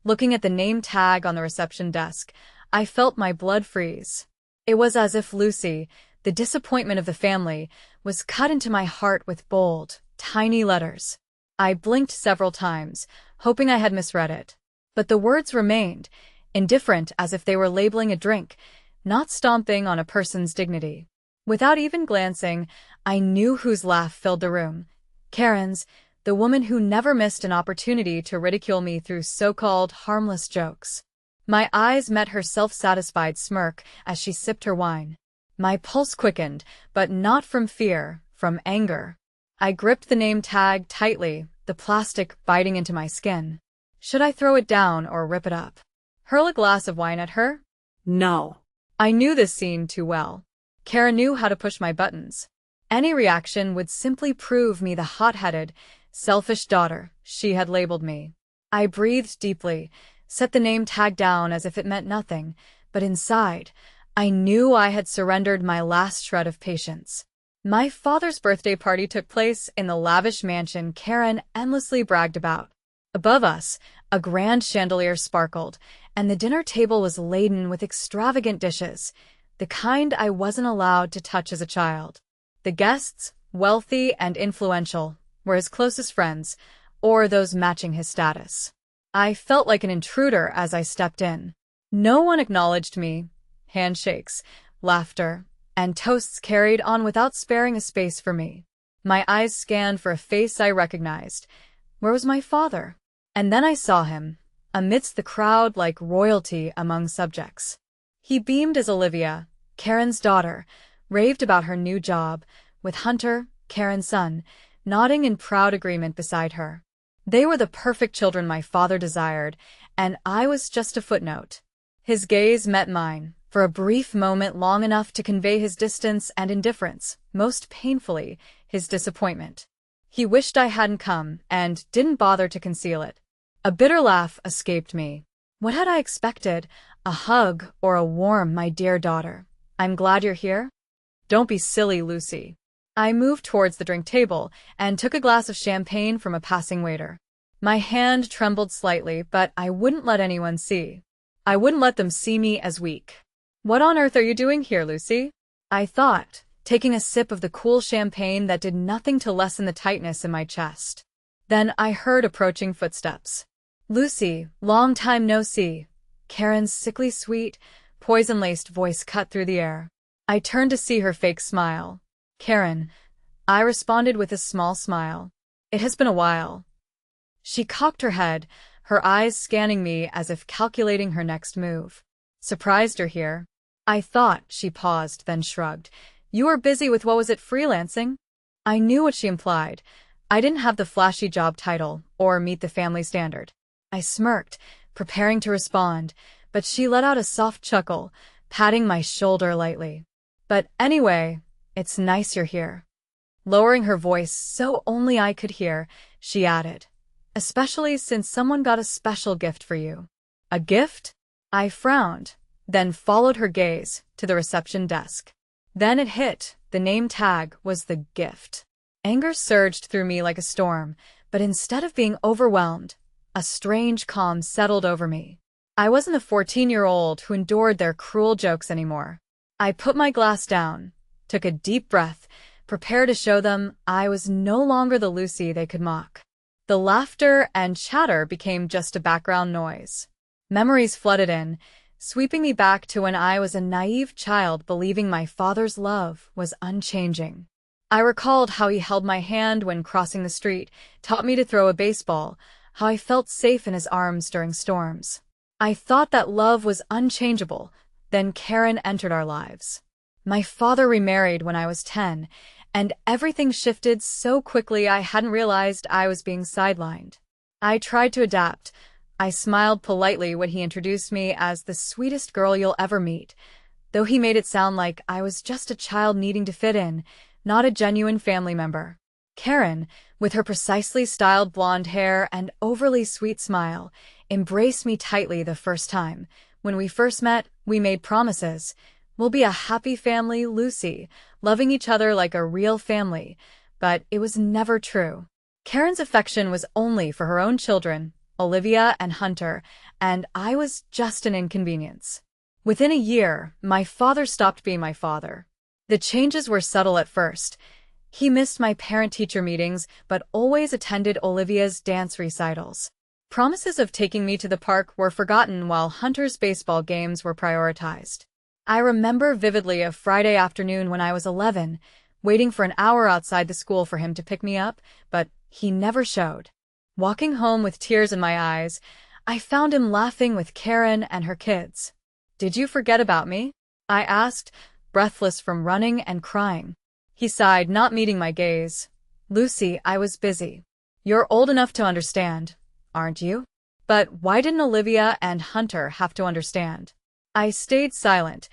Looking at the name tag on the reception desk, I felt my blood freeze. It was as if Lucy, the disappointment of the family, was cut into my heart with bold, tiny letters. I blinked several times, hoping I had misread it. But the words remained, indifferent as if they were labeling a drink, not stomping on a person's dignity. Without even glancing, I knew whose laugh filled the room. Karen's, the woman who never missed an opportunity to ridicule me through so-called harmless jokes. My eyes met her self-satisfied smirk as she sipped her wine. My pulse quickened, but not from fear, from anger. I gripped the name tag tightly, the plastic biting into my skin. Should I throw it down or rip it up? Hurl a glass of wine at her? No. I knew this scene too well. Kara knew how to push my buttons. Any reaction would simply prove me the hot-headed, selfish daughter she had labeled me. I breathed deeply, set the name tag down as if it meant nothing, but inside, I knew I had surrendered my last shred of patience. My father's birthday party took place in the lavish mansion Karen endlessly bragged about. Above us, a grand chandelier sparkled, and the dinner table was laden with extravagant dishes, the kind I wasn't allowed to touch as a child. The guests, wealthy and influential, were his closest friends, or those matching his status. I felt like an intruder as I stepped in. No one acknowledged me. Handshakes, laughter, and toasts carried on without sparing a space for me. My eyes scanned for a face I recognized. Where was my father? And then I saw him, amidst the crowd like royalty among subjects. He beamed as Olivia, Karen's daughter, raved about her new job, with Hunter, Karen's son, nodding in proud agreement beside her. They were the perfect children my father desired, and I was just a footnote. His gaze met mine, for a brief moment long enough to convey his distance and indifference, most painfully, his disappointment. He wished I hadn't come, and didn't bother to conceal it. A bitter laugh escaped me. What had I expected? A hug or a warm, "My dear daughter, I'm glad you're here"? Don't be silly, Lucy. I moved towards the drink table and took a glass of champagne from a passing waiter. My hand trembled slightly, but I wouldn't let anyone see. I wouldn't let them see me as weak. What on earth are you doing here, Lucy? I thought, taking a sip of the cool champagne that did nothing to lessen the tightness in my chest. Then I heard approaching footsteps. Lucy, long time no see. Karen's sickly sweet, poison-laced voice cut through the air. I turned to see her fake smile. Karen, I responded with a small smile. It has been a while. She cocked her head, her eyes scanning me as if calculating her next move. Surprised you're here? I thought. She paused, then shrugged. You were busy with what was it, freelancing? I knew what she implied. I didn't have the flashy job title, or meet the family standard. I smirked, preparing to respond, but she let out a soft chuckle, patting my shoulder lightly. But anyway, it's nice you're here. Lowering her voice so only I could hear, she added, especially since someone got a special gift for you. A gift? I frowned, then followed her gaze to the reception desk. Then it hit, the name tag was the gift. Anger surged through me like a storm, but instead of being overwhelmed, a strange calm settled over me. I wasn't a 14-year-old who endured their cruel jokes anymore. I put my glass down, took a deep breath, prepared to show them I was no longer the Lucy they could mock. The laughter and chatter became just a background noise. Memories flooded in, sweeping me back to when I was a naive child believing my father's love was unchanging. I recalled how he held my hand when crossing the street, taught me to throw a baseball, how I felt safe in his arms during storms. I thought that love was unchangeable. Then Karen entered our lives. My father remarried when I was 10, and everything shifted so quickly I hadn't realized I was being sidelined. I tried to adapt. I smiled politely when he introduced me as the sweetest girl you'll ever meet, though he made it sound like I was just a child needing to fit in, not a genuine family member. Karen, with her precisely styled blonde hair and overly sweet smile, embraced me tightly the first time. When we first met, we made promises. We'll be a happy family, Lucy, loving each other like a real family. But it was never true. Karen's affection was only for her own children, Olivia and Hunter, and I was just an inconvenience. Within a year, my father stopped being my father. The changes were subtle at first. He missed my parent-teacher meetings, but always attended Olivia's dance recitals. Promises of taking me to the park were forgotten while Hunter's baseball games were prioritized. I remember vividly a Friday afternoon when I was 11, waiting for an hour outside the school for him to pick me up, but he never showed. Walking home with tears in my eyes, I found him laughing with Karen and her kids. "Did you forget about me?" I asked, breathless from running and crying. He sighed, not meeting my gaze. "Lucy, I was busy. You're old enough to understand, aren't you?" But why didn't Olivia and Hunter have to understand? I stayed silent,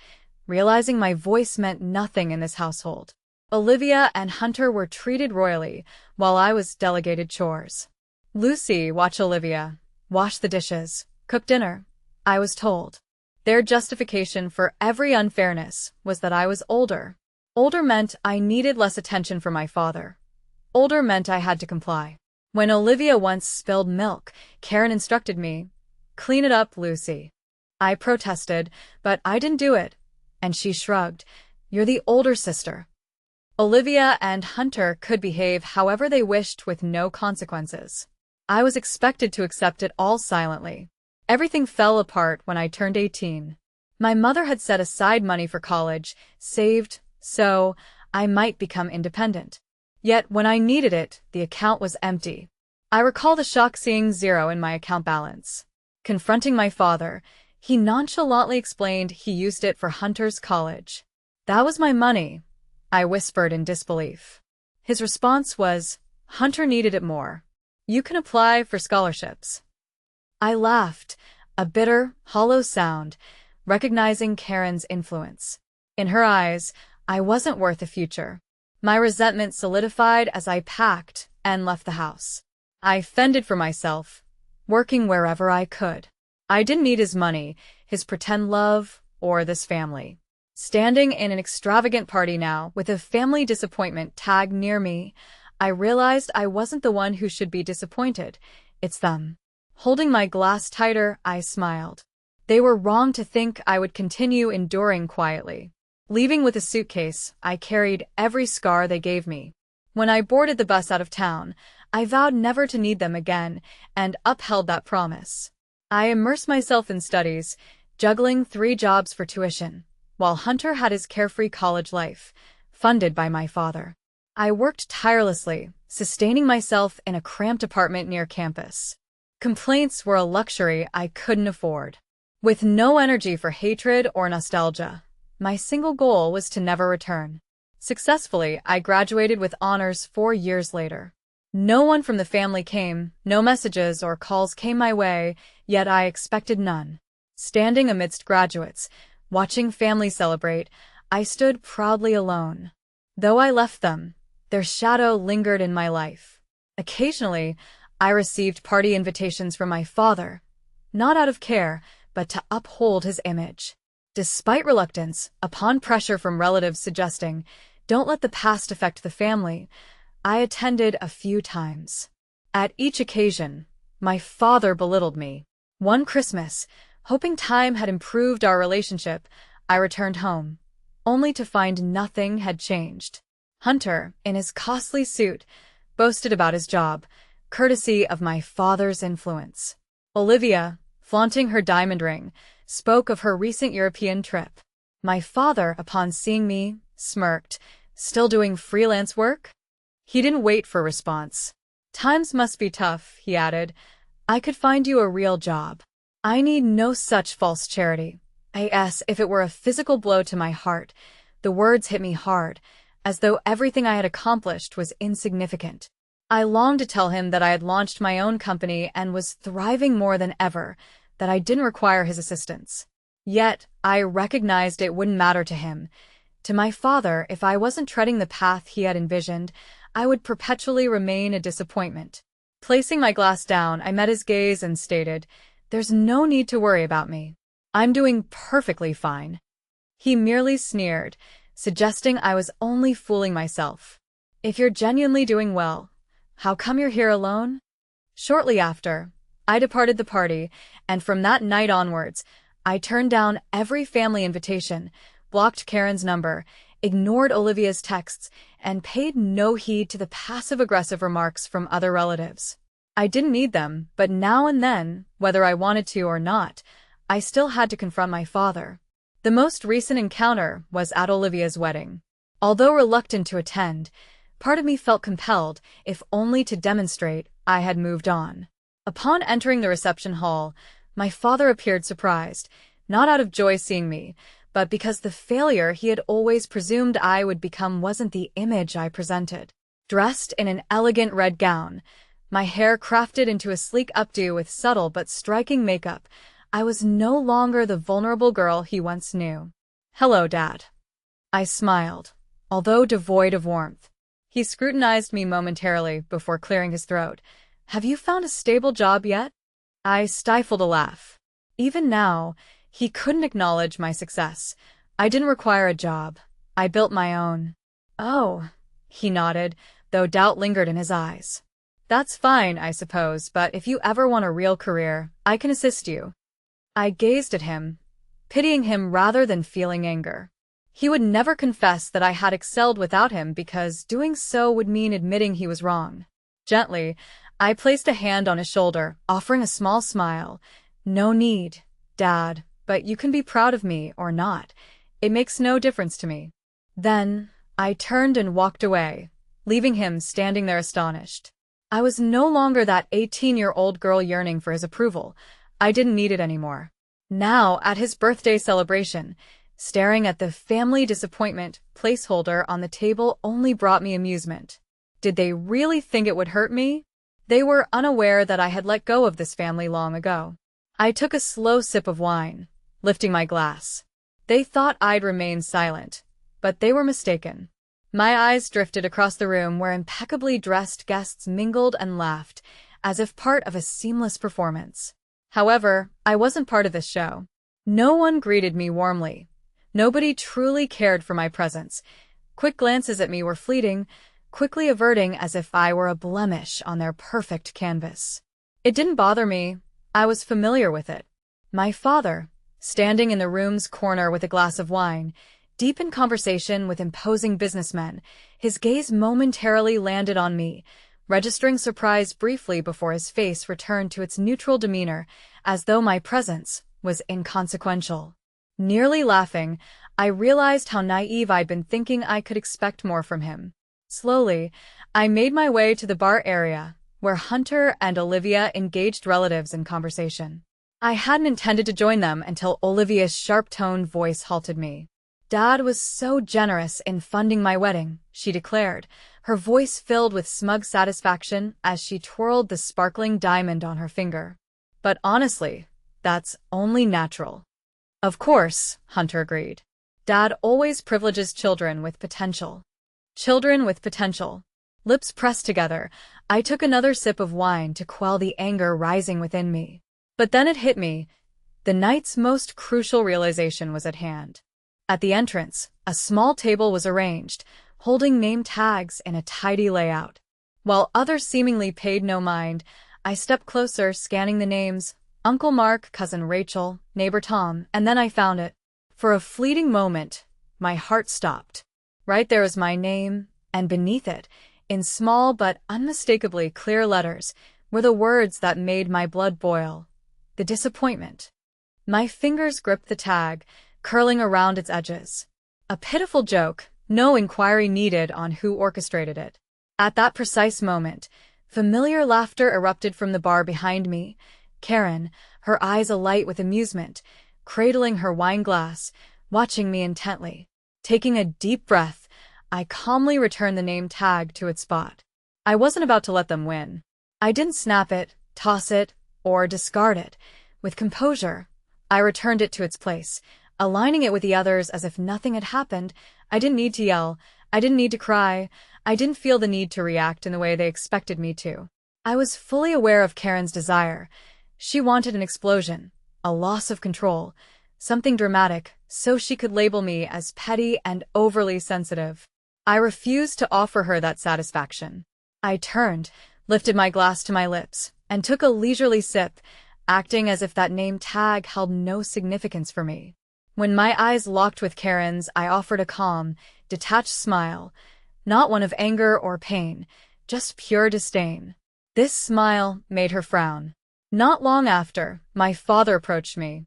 realizing my voice meant nothing in this household. Olivia and Hunter were treated royally, while I was delegated chores. "Lucy, watch Olivia. Wash the dishes. Cook dinner," I was told. Their justification for every unfairness was that I was older. Older meant I needed less attention from my father. Older meant I had to comply. When Olivia once spilled milk, Karen instructed me, "Clean it up, Lucy." I protested, but I didn't do it, and she shrugged. "You're the older sister." Olivia and Hunter could behave however they wished with no consequences. I was expected to accept it all silently. Everything fell apart when I turned 18. My mother had set aside money for college, saved, so I might become independent. Yet when I needed it, the account was empty. I recall the shock seeing zero in my account balance. Confronting my father, he nonchalantly explained he used it for Hunter's college. "That was my money," I whispered in disbelief. His response was, "Hunter needed it more. You can apply for scholarships." I laughed, a bitter, hollow sound, recognizing Karen's influence. In her eyes, I wasn't worth a future. My resentment solidified as I packed and left the house. I fended for myself, working wherever I could. I didn't need his money, his pretend love, or this family. Standing in an extravagant party now, with a family disappointment tag near me, I realized I wasn't the one who should be disappointed. It's them. Holding my glass tighter, I smiled. They were wrong to think I would continue enduring quietly. Leaving with a suitcase, I carried every scar they gave me. When I boarded the bus out of town, I vowed never to need them again and upheld that promise. I immersed myself in studies, juggling 3 jobs for tuition, while Hunter had his carefree college life, funded by my father. I worked tirelessly, sustaining myself in a cramped apartment near campus. Complaints were a luxury I couldn't afford. With no energy for hatred or nostalgia, my single goal was to never return. Successfully, I graduated with honors 4 years later. No one from the family came, no messages or calls came my way, yet I expected none. Standing amidst graduates, watching family celebrate, I stood proudly alone. Though I left them, their shadow lingered in my life. Occasionally, I received party invitations from my father, not out of care, but to uphold his image. Despite reluctance, upon pressure from relatives suggesting, "Don't let the past affect the family," I attended a few times. At each occasion, my father belittled me. One Christmas, hoping time had improved our relationship, I returned home, only to find nothing had changed. Hunter, in his costly suit, boasted about his job, courtesy of my father's influence. Olivia, flaunting her diamond ring, spoke of her recent European trip. My father, upon seeing me, smirked. "Still doing freelance work?" He didn't wait for a response. "Times must be tough," he added. "I could find you a real job." I need no such false charity. As if it were a physical blow to my heart, the words hit me hard, as though everything I had accomplished was insignificant. I longed to tell him that I had launched my own company and was thriving more than ever, that I didn't require his assistance. Yet, I recognized it wouldn't matter to him. To my father, if I wasn't treading the path he had envisioned, I would perpetually remain a disappointment. Placing my glass down, I met his gaze and stated, "There's no need to worry about me. I'm doing perfectly fine." He merely sneered, suggesting I was only fooling myself. "If you're genuinely doing well, how come you're here alone?" Shortly after, I departed the party, and from that night onwards, I turned down every family invitation, blocked Karen's number, ignored Olivia's texts, and paid no heed to the passive-aggressive remarks from other relatives. I didn't need them, but now and then, whether I wanted to or not, I still had to confront my father. The most recent encounter was at Olivia's wedding. Although reluctant to attend, part of me felt compelled, if only to demonstrate I had moved on. Upon entering the reception hall, my father appeared surprised, not out of joy seeing me, but because the failure he had always presumed I would become wasn't the image I presented. Dressed in an elegant red gown, my hair crafted into a sleek updo with subtle but striking makeup, I was no longer the vulnerable girl he once knew. "Hello, Dad." I smiled, although devoid of warmth. He scrutinized me momentarily before clearing his throat. "Have you found a stable job yet?" I stifled a laugh. Even now, he couldn't acknowledge my success. I didn't require a job. I built my own. "Oh," he nodded, though doubt lingered in his eyes. "That's fine, I suppose, but if you ever want a real career, I can assist you." I gazed at him, pitying him rather than feeling anger. He would never confess that I had excelled without him because doing so would mean admitting he was wrong. Gently, I placed a hand on his shoulder, offering a small smile. "No need, Dad, but you can be proud of me or not. It makes no difference to me." Then, I turned and walked away, leaving him standing there astonished. I was no longer that 18-year-old girl yearning for his approval. I didn't need it anymore. Now, at his birthday celebration, staring at the family disappointment placeholder on the table only brought me amusement. Did they really think it would hurt me? They were unaware that I had let go of this family long ago. I took a slow sip of wine, lifting my glass. They thought I'd remain silent, but they were mistaken. My eyes drifted across the room where impeccably dressed guests mingled and laughed, as if part of a seamless performance. However, I wasn't part of this show. No one greeted me warmly. Nobody truly cared for my presence. Quick glances at me were fleeting, quickly averting as if I were a blemish on their perfect canvas. It didn't bother me. I was familiar with it. My father, standing in the room's corner with a glass of wine, deep in conversation with imposing businessmen, his gaze momentarily landed on me, registering surprise briefly before his face returned to its neutral demeanor, as though my presence was inconsequential. Nearly laughing, I realized how naive I'd been thinking I could expect more from him. Slowly, I made my way to the bar area, where Hunter and Olivia engaged relatives in conversation. I hadn't intended to join them until Olivia's sharp-toned voice halted me. "Dad was so generous in funding my wedding," she declared, her voice filled with smug satisfaction as she twirled the sparkling diamond on her finger. "But honestly, that's only natural." "Of course," Hunter agreed. "Dad always privileges children with potential." Children with potential. Lips pressed together, I took another sip of wine to quell the anger rising within me. But then it hit me. The night's most crucial realization was at hand. At the entrance, a small table was arranged, holding name tags in a tidy layout. While others seemingly paid no mind, I stepped closer, scanning the names: Uncle Mark, Cousin Rachel, Neighbor Tom, and then I found it. For a fleeting moment, my heart stopped. Right there was my name, and beneath it, in small but unmistakably clear letters, were the words that made my blood boil. The disappointment. My fingers gripped the tag, curling around its edges. A pitiful joke, no inquiry needed on who orchestrated it. At that precise moment, familiar laughter erupted from the bar behind me. Karen, her eyes alight with amusement, cradling her wine glass, watching me intently. Taking a deep breath, I calmly returned the name tag to its spot. I wasn't about to let them win. I didn't snap it, toss it, or discard it. With composure, I returned it to its place, aligning it with the others as if nothing had happened. I didn't need to yell. I didn't need to cry. I didn't feel the need to react in the way they expected me to. I was fully aware of Karen's desire. She wanted an explosion, a loss of control, something dramatic, so she could label me as petty and overly sensitive. I refused to offer her that satisfaction. I turned, lifted my glass to my lips, and took a leisurely sip, acting as if that name tag held no significance for me. When my eyes locked with Karen's, I offered a calm, detached smile, not one of anger or pain, just pure disdain. This smile made her frown. Not long after, my father approached me.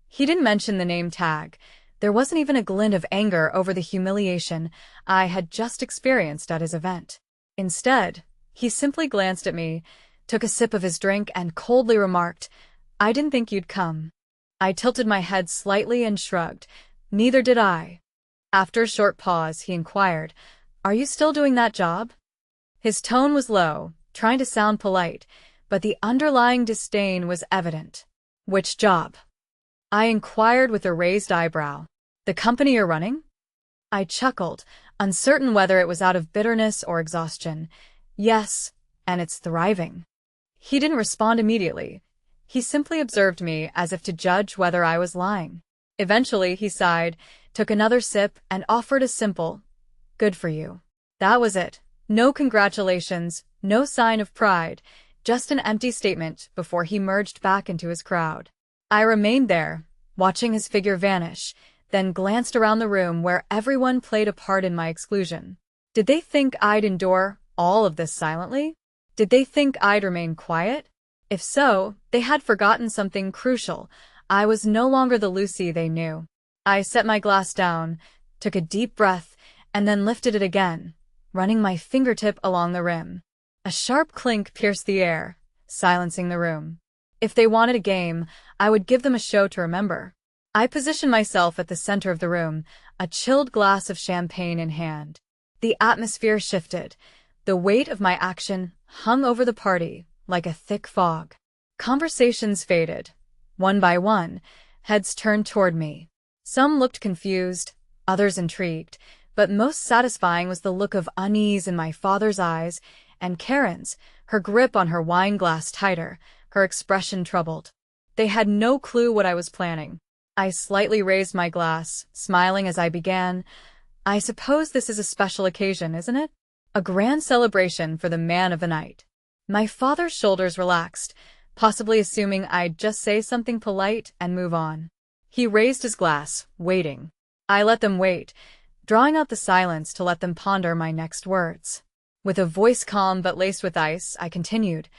He didn't mention the name tag. There wasn't even a glint of anger over the humiliation I had just experienced at his event. Instead, he simply glanced at me, took a sip of his drink, and coldly remarked, "I didn't think you'd come." I tilted my head slightly and shrugged. Neither did I. After a short pause, he inquired, "Are you still doing that job?" His tone was low, trying to sound polite, but the underlying disdain was evident. "Which job?" I inquired with a raised eyebrow. "The company you're running?" I chuckled, uncertain whether it was out of bitterness or exhaustion. "Yes, and it's thriving." He didn't respond immediately. He simply observed me as if to judge whether I was lying. Eventually, he sighed, took another sip, and offered a simple, "Good for you." That was it. No congratulations, no sign of pride, just an empty statement before he merged back into his crowd. I remained there, watching his figure vanish, then glanced around the room where everyone played a part in my exclusion. Did they think I'd endure all of this silently? Did they think I'd remain quiet? If so, they had forgotten something crucial. I was no longer the Lucy they knew. I set my glass down, took a deep breath, and then lifted it again, running my fingertip along the rim. A sharp clink pierced the air, silencing the room. If they wanted a game, I would give them a show to remember. I positioned myself at the center of the room, a chilled glass of champagne in hand. The atmosphere shifted. The weight of my action hung over the party like a thick fog. Conversations faded. One by one, heads turned toward me. Some looked confused, others intrigued, but most satisfying was the look of unease in my father's eyes, and Karen's, her grip on her wine glass tighter, her expression troubled. They had no clue what I was planning. I slightly raised my glass, smiling as I began, "I suppose this is a special occasion, isn't it? A grand celebration for the man of the night." My father's shoulders relaxed, possibly assuming I'd just say something polite and move on. He raised his glass, waiting. I let them wait, drawing out the silence to let them ponder my next words. With a voice calm but laced with ice, I continued,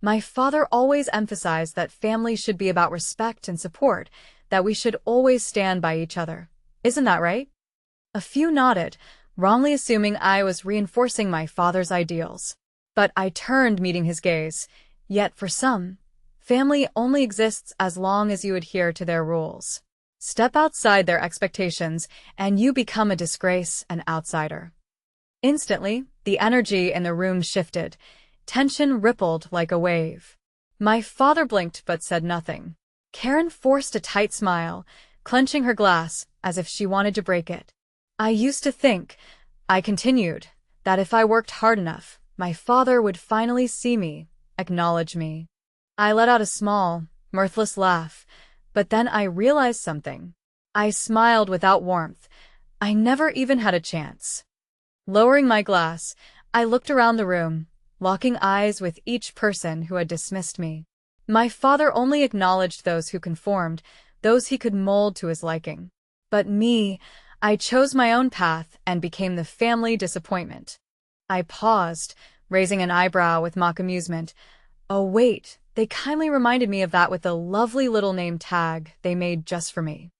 "My father always emphasized that family should be about respect and support, that we should always stand by each other. Isn't that right?" A few nodded, wrongly assuming I was reinforcing my father's ideals. But I turned, meeting his gaze. "Yet for some, family only exists as long as you adhere to their rules. Step outside their expectations, and you become a disgrace, an outsider." Instantly, the energy in the room shifted. Tension rippled like a wave. My father blinked but said nothing. Karen forced a tight smile, clenching her glass as if she wanted to break it. "I used to think," I continued, "that if I worked hard enough, my father would finally see me, acknowledge me." I let out a small, mirthless laugh, but then I realized something. I smiled without warmth. I never even had a chance. Lowering my glass, I looked around the room, locking eyes with each person who had dismissed me. My father only acknowledged those who conformed, those he could mold to his liking. But me, I chose my own path and became the family disappointment. I paused, raising an eyebrow with mock amusement. Oh wait, they kindly reminded me of that with the lovely little name tag they made just for me.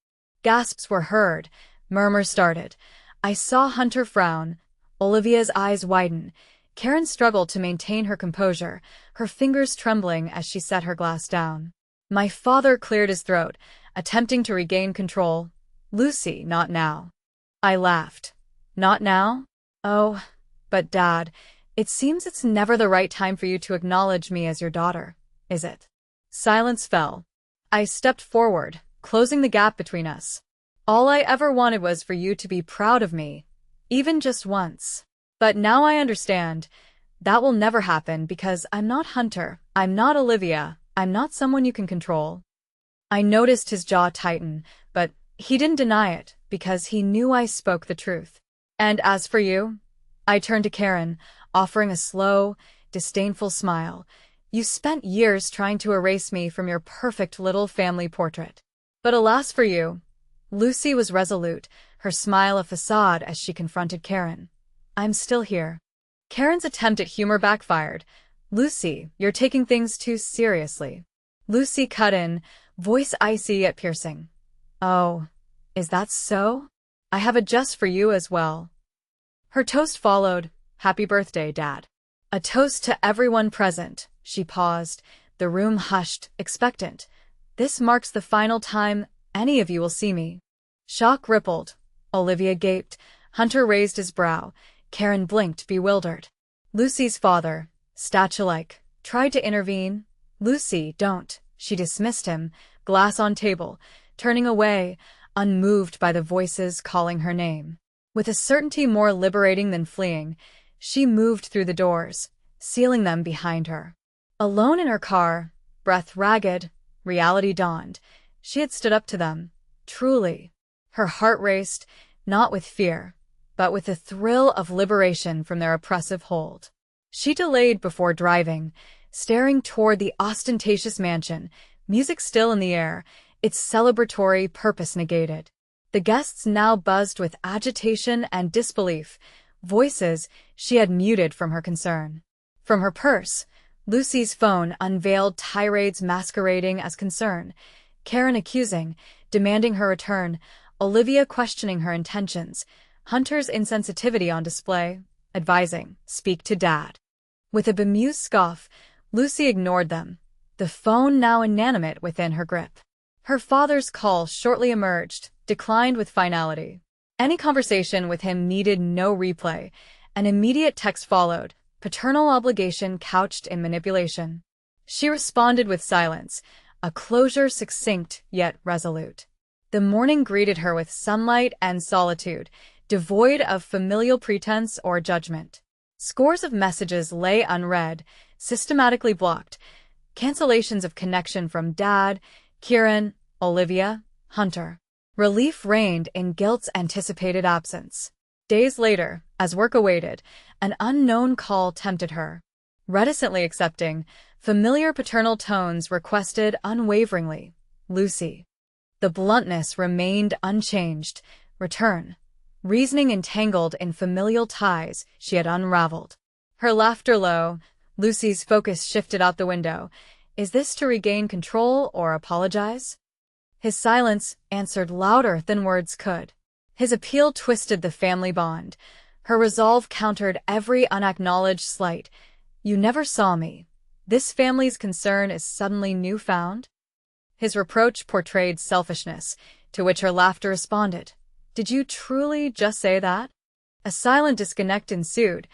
Gasps were heard, murmurs started. I saw Hunter frown, Olivia's eyes widen. Karen struggled to maintain her composure, her fingers trembling as she set her glass down. My father cleared his throat, attempting to regain control. "Lucy, not now." I laughed. "Not now? Oh, but Dad, it seems it's never the right time for you to acknowledge me as your daughter, is it?" Silence fell. I stepped forward, closing the gap between us. "All I ever wanted was for you to be proud of me, even just once. But now I understand. That will never happen because I'm not Hunter, I'm not Olivia, I'm not someone you can control." I noticed his jaw tighten, but he didn't deny it because he knew I spoke the truth. "And as for you," I turned to Karen, offering a slow, disdainful smile, You spent years trying to erase me from your perfect little family portrait. But alas for you, Lucy was resolute, her smile a facade as she confronted Karen. I'm still here. Karen's attempt at humor backfired. Lucy, you're taking things too seriously. Lucy cut in, voice icy yet piercing. Oh, is that so? I have a just for you as well. Her toast followed. Happy birthday, Dad. A toast to everyone present. She paused, the room hushed, expectant. This marks the final time any of you will see me. Shock rippled. Olivia gaped. Hunter raised his brow. Karen blinked, bewildered. Lucy's father, statue-like, tried to intervene. Lucy, don't. She dismissed him, glass on table, turning away, unmoved by the voices calling her name. With a certainty more liberating than fleeing, she moved through the doors, sealing them behind her. Alone in her car, breath ragged, reality dawned. She had stood up to them. Truly. Her heart raced, not with fear, but with the thrill of liberation from their oppressive hold. She delayed before driving, staring toward the ostentatious mansion, music still in the air, its celebratory purpose negated. The guests now buzzed with agitation and disbelief, voices she had muted from her concern. From her purse, Lucy's phone unveiled tirades masquerading as concern, Karen accusing, demanding her return, Olivia questioning her intentions, Hunter's insensitivity on display, advising, speak to Dad. With a bemused scoff, Lucy ignored them, the phone now inanimate within her grip. Her father's call shortly emerged, declined with finality. Any conversation with him needed no replay. An immediate text followed, paternal obligation couched in manipulation. She responded with silence, a closure succinct yet resolute. The morning greeted her with sunlight and solitude, devoid of familial pretense or judgment. Scores of messages lay unread, systematically blocked, cancellations of connection from Dad, Kieran, Olivia, Hunter. Relief reigned in guilt's anticipated absence. Days later, as work awaited, an unknown call tempted her. Reticently accepting, familiar paternal tones requested unwaveringly, Lucy. The bluntness remained unchanged. Return. Reasoning entangled in familial ties she had unraveled. Her laughter low, Lucy's focus shifted out the window. Is this to regain control or apologize? His silence answered louder than words could. His appeal twisted the family bond. Her resolve countered every unacknowledged slight. You never saw me. This family's concern is suddenly newfound? His reproach portrayed selfishness, to which her laughter responded. Did you truly just say that? A silent disconnect ensued,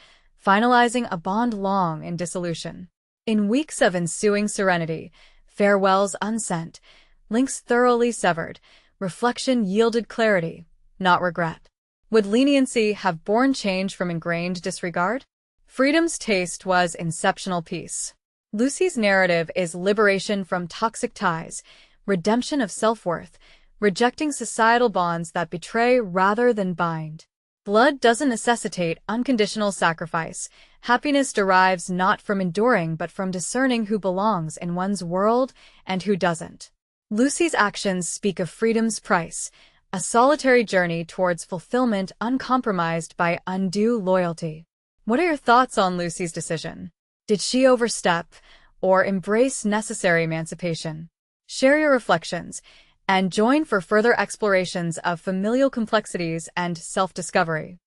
finalizing a bond long in dissolution. In weeks of ensuing serenity, farewells unsent, links thoroughly severed, reflection yielded clarity, not regret. Would leniency have borne change from ingrained disregard? Freedom's taste was inceptional peace. Lucy's narrative is liberation from toxic ties, redemption of self-worth, rejecting societal bonds that betray rather than bind. Blood doesn't necessitate unconditional sacrifice. Happiness derives not from enduring but from discerning who belongs in one's world and who doesn't. Lucy's actions speak of freedom's price, a solitary journey towards fulfillment uncompromised by undue loyalty. What are your thoughts on Lucy's decision? Did she overstep or embrace necessary emancipation? Share your reflections and join for further explorations of familial complexities and self-discovery.